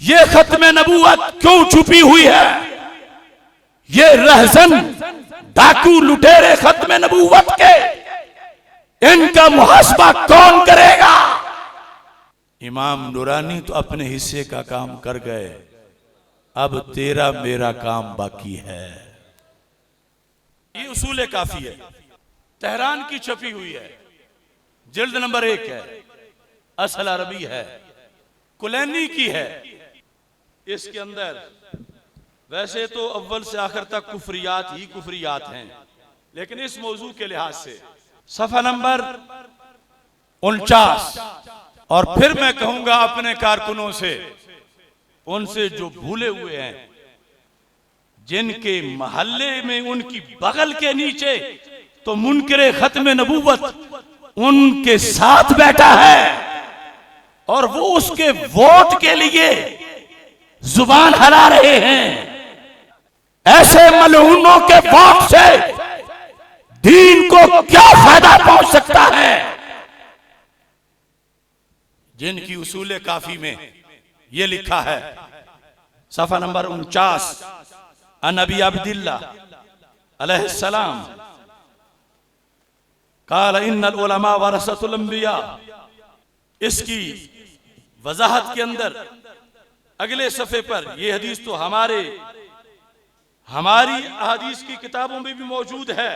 ये खत्म नबूवत क्यों छुपी हुई है? ये रहजन डाकू लुटेरे खत्म नबूवत के, इनका मुहासबा कौन करेगा? इमाम नूरानी तो अपने हिस्से का काम कर गए, अब तेरा मेरा काम बाकी है। ये उसूल काफी है, तेहरान की छपी हुई है, जिल्द नंबर 1 है, असल अरबी है, कुलैनी की है। इसके अंदर वैसे तो अव्वल से आखिर तक कुफरियात ही कुफरियात हैं, लेकिन इस मौजू के लिहाज से सफा नंबर 49, और फिर मैं कहूंगा अपने कारकुनों से, उनसे जो भूले हुए हैं, जिनके महल्ले में उनकी बगल के नीचे तो मुनकरे खत्म नबूवत उनके साथ बैठा है और वो उसके वोट के लिए जुबान हला रहे हैं। ऐसे मलऊनों के वोट से दीन को क्या फायदा पहुंच सकता है? जिनकी उसूल काफी में यह लिखा है, सफा नंबर 49, नबी अब्दुल्लाह अलैहिस्सलाम काल इन्नल उलमा वरसतुल अंबिया। इसकी वजाहत के अंदर अगले सफे पर यह हदीस तो हमारी अहादीस की किताबों में भी मौजूद है,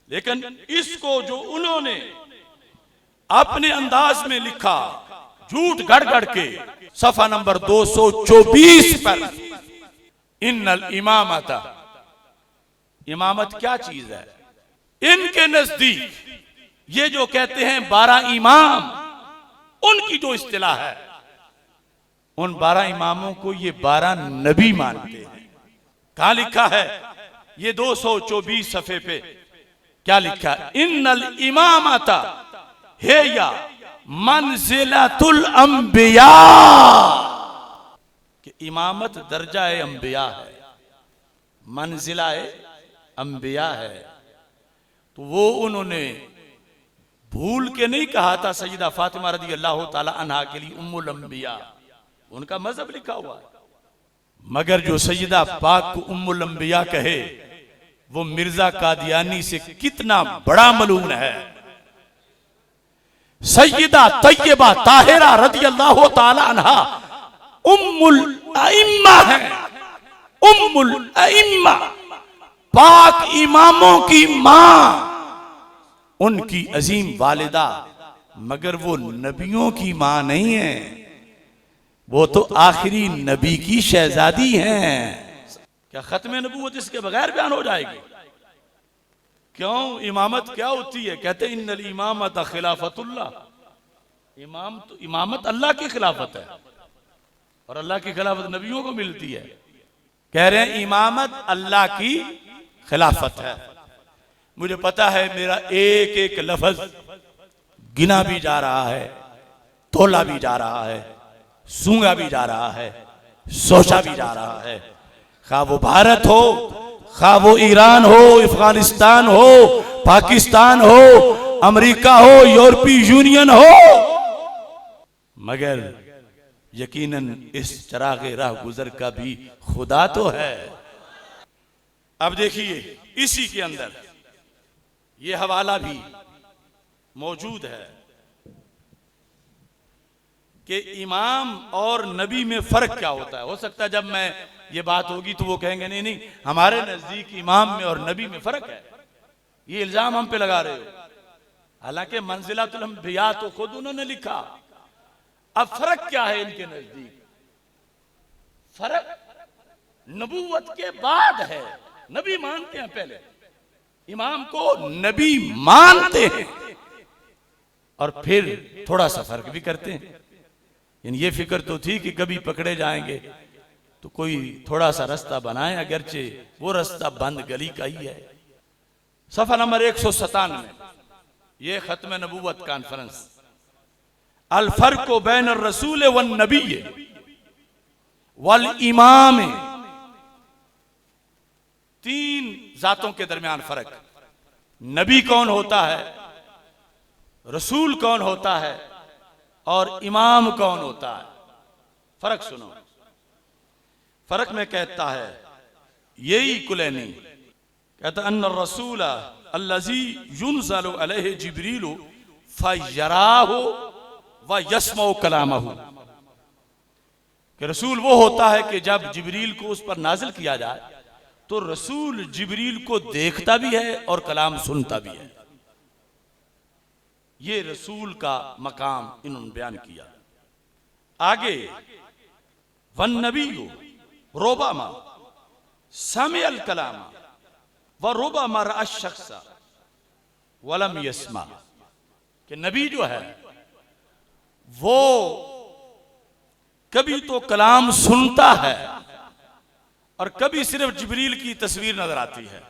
लेकिन इसको जो उन्होंने अपने अंदाज में लिखा झूठ गढ़ के, सफा नंबर 224 पर, इन्नल इमामता, इमामत क्या चीज है? इनके नजदीक ये जो कहते हैं 12 इमाम, उनकी जो इस्तिलाह है, उन 12 इमामों को ये 12 नबी मानते हैं। कहां लिखा है? ये 224 सफे पे क्या लिखा है? इन्नल इमामता हे या मंजिलतुल अंबिया, कि इमामत दर्जा अंबिया है, मंजिला अंबिया है। तो वो उन्होंने भूल के नहीं कहा था सैयदा फातिमा रज़ी अल्लाह ताला अन्हा के लिए उम्मुल अंबिया, उनका मजहब लिखा हुआ है, मगर जो सैयदा पाक को उम्मुल अंबिया कहे वो मिर्जा कादियानी से कितना बड़ा मलून है। सैयदा तैयबा ताहिरा रज़ी अल्लाह ताला अन्हा उम्मुल अइम्मा है, उम्मुल अइम्मा, पाक इमामों की मां, उनकी अजीम वालिदा, मगर वो नबियों की मां नहीं है, वो तो आखिरी नबी की शहजादी हैं। क्या खत्म नबूवत इसके बगैर बयान हो जाएगी? क्यों? इमामत क्या होती है? कहते हैं इन्नल इमामत खिलाफतुल्लाह, इमामत अल्लाह की खिलाफत है, और अल्लाह की खिलाफत नबियों को मिलती है। कह रहे हैं इमामत अल्लाह की खिलाफत है। मुझे पता है मेरा एक एक लफ्ज गिना भी जा रहा है, तोला भी जा रहा है, सूंघा भी जा रहा है, सोचा भी जा रहा है। खा वो भारत हो, खा वो ईरान हो, अफगानिस्तान हो, पाकिस्तान हो, अमेरिका हो, यूरोपीय यूनियन हो, मगर यकीनन इस चरागे राह गुजर का भी खुदा तो है। अब देखिए इसी के अंदर ये हवाला भी मौजूद है कि इमाम और नबी में फर्क क्या होता है। हो सकता है जब मैं ये बात होगी तो वो कहेंगे नहीं नहीं हमारे नजदीक इमाम में और नबी में फर्क है, ये इल्जाम हम पे लगा रहे हो। हालांकि मंजिलतुल अंबिया तो खुद उन्होंने लिखा। अब फर्क क्या है इनके नजदीक? फर्क नबूवत के बाद है। नबी मानते हैं, पहले इमाम को नबी मानते हैं और फिर थोड़ा सा फर्क भी करते हैं। ये फिक्र तो थी कि कभी पकड़े जाएंगे तो कोई थोड़ा सा रास्ता बनाए, अगरचे वो रास्ता बंद गली का ही है। सफा नंबर 197, ये खत्म नबूवत कॉन्फ्रेंस, अल फर्क बैन रसूल व नबी वल इमाम, 3 जातों के दरमियान फर्क। नबी कौन होता है, रसूल कौन होता है और इमाम कौन होता है। फर्क सुनो, फर्क में कहता है यही कुलैनी कहता अन्न रसूल अल्लज़ी युनज़लु अलैहि जिब्रील फयराहु व यस्मउ कलामहु, कि रसूल वो होता है कि जब जिब्रील को उस पर नाजिल किया जाए तो रसूल जिब्रील को देखता भी है और कलाम सुनता भी है। ये रसूल का मकाम इन्होंने बयान किया। आगे वन नबी रोबामा समिअल कलामा व रोबामा रअ शख्स वलम यस्मा, कि नबी जो है वो कभी तो कलाम सुनता है और कभी सिर्फ जिब्रील की तस्वीर नजर आती है,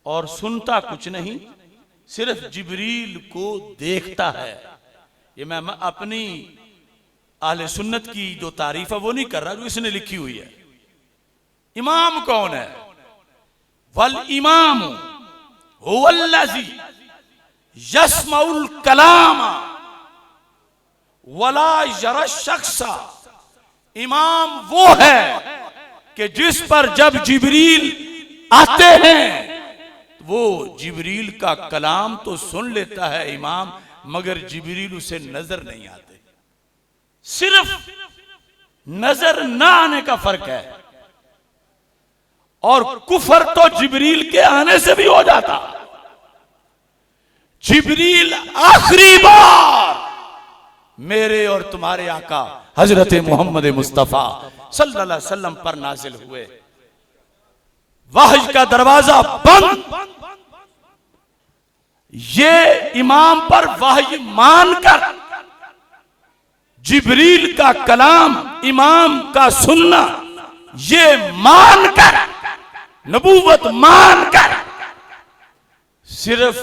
और सुनता कुछ नहीं, सिर्फ जिब्रील को देखता है। ये मैं अपनी आहले सुन्नत की जो तारीफ है वो नहीं कर रहा, जो इसने लिखी हुई है। इमाम कौन है? वल इमाम हुवल्लज़ी यस्मउल कलामा वला यरा शख्सा, इमाम वो है कि जिस पर जब जिब्रील आते हैं वो जिब्रील का कलाम तो सुन लेता है इमाम, मगर जिब्रील उसे नजर नहीं आते। सिर्फ नजर ना आने का फर्क है, और कुफर तो जिब्रील के आने से भी हो जाता। जिब्रील आखिरी बार मेरे और तुम्हारे आका हजरत मोहम्मद मुस्तफा सल्लल्लाहु अलैहि वसल्लम पर नाजिल हुए, वहय का दरवाजा बंद, ये इमाम पर वहय मानकर जिब्रील का कलाम इमाम का सुनना, ये मानकर नबूवत मानकर सिर्फ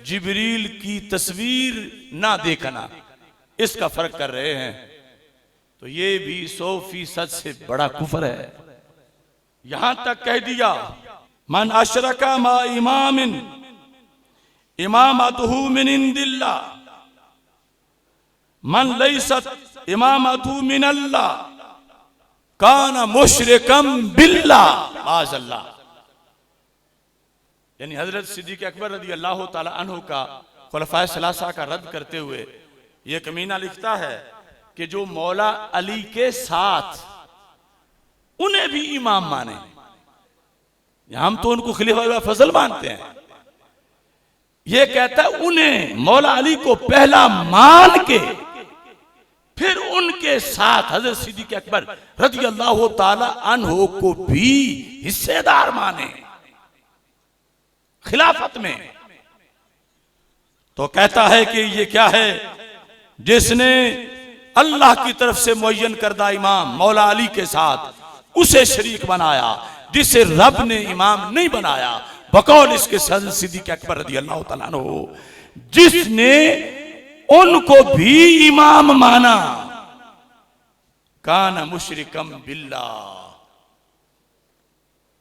जिब्रील की तस्वीर ना देखना, इसका फर्क कर रहे हैं। तो ये भी 100% से बड़ा कुफर है। यहां तक कह दिया मन अशरका मा इमामिन इमामतहु मिन इंदिल्लाह मन लैसत इमामतहु मिन अल्लाह काना मुशरिकम बिल्लाह माज़अल्लाह। यानी हजरत सिद्दीक़ अकबर रज़ी अल्लाह ताला अन्हु का खुलफाए सलासा का रद्द करते हुए ये कमीना लिखता है कि जो मौला अली के साथ उन्हें भी इमाम माने, हम तो उनको खलीफा फजल मानते हैं, ये कहता है उन्हें मौला अली को पहला मान के फिर उनके साथ हजरत सिद्दीक़ अकबर रज़ी अल्लाह ताला अन्हु को भी हिस्सेदार माने खिलाफत में। तो कहता है कि ये क्या है, जिसने अल्लाह की तरफ से मुअय्यन करदा इमाम मौला अली के साथ उसे शरीक बनाया, जिसे रब ने इमाम नहीं बनाया, बकौल इसके हज़रत सिद्दीक़ अकबर रज़ी अल्लाह तआला अन्हु, जिसने उनको भी इमाम माना, काना मुशरिकम बिल्लाह।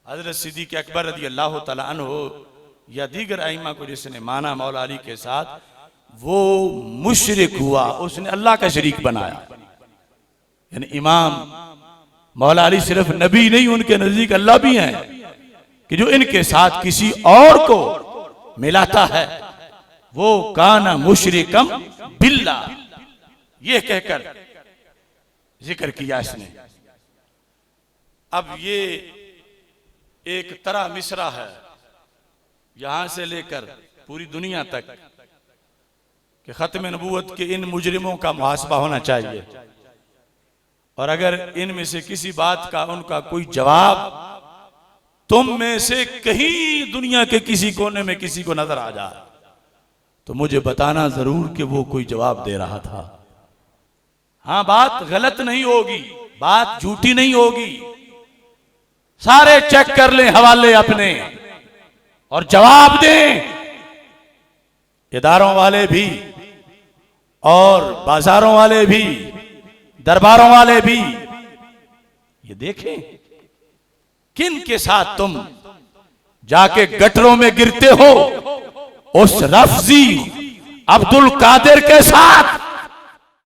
हज़रत सिद्दीक़ अकबर रज़ी अल्लाह तआला अन्हु या दीगर आइमा को जिसने माना मौला अली के साथ, वो मुशरिक हुआ, उसने अल्लाह का शरीक बनाया। यानी इमाम मौला अली सिर्फ नबी नहीं, उनके नजदीक अल्लाह भी हैं, कि जो इनके साथ किसी और को मिलाता है वो काना मुशरिकम बिल्लाह, ये कहकर जिक्र किया इसने। अब ये एक तरह मिसरा है यहां से लेकर पूरी दुनिया तक कि खत्म नबूवत के इन मुजरिमों का मुहासबा होना चाहिए, और अगर इनमें से किसी बात का उनका कोई जवाब तुम में से कहीं दुनिया के किसी कोने में किसी को नजर आ जाए तो मुझे बताना जरूर कि वो कोई जवाब दे रहा था। हाँ, बात गलत नहीं होगी, बात झूठी नहीं होगी, सारे चेक कर लें हवाले अपने और जवाब दें। इदारों वाले भी और बाजारों वाले भी, दरबारों वाले भी, ये देखें किन के साथ तुम जाके गटरों में गिरते हो। उस रफ्जी अब्दुल कादिर के साथ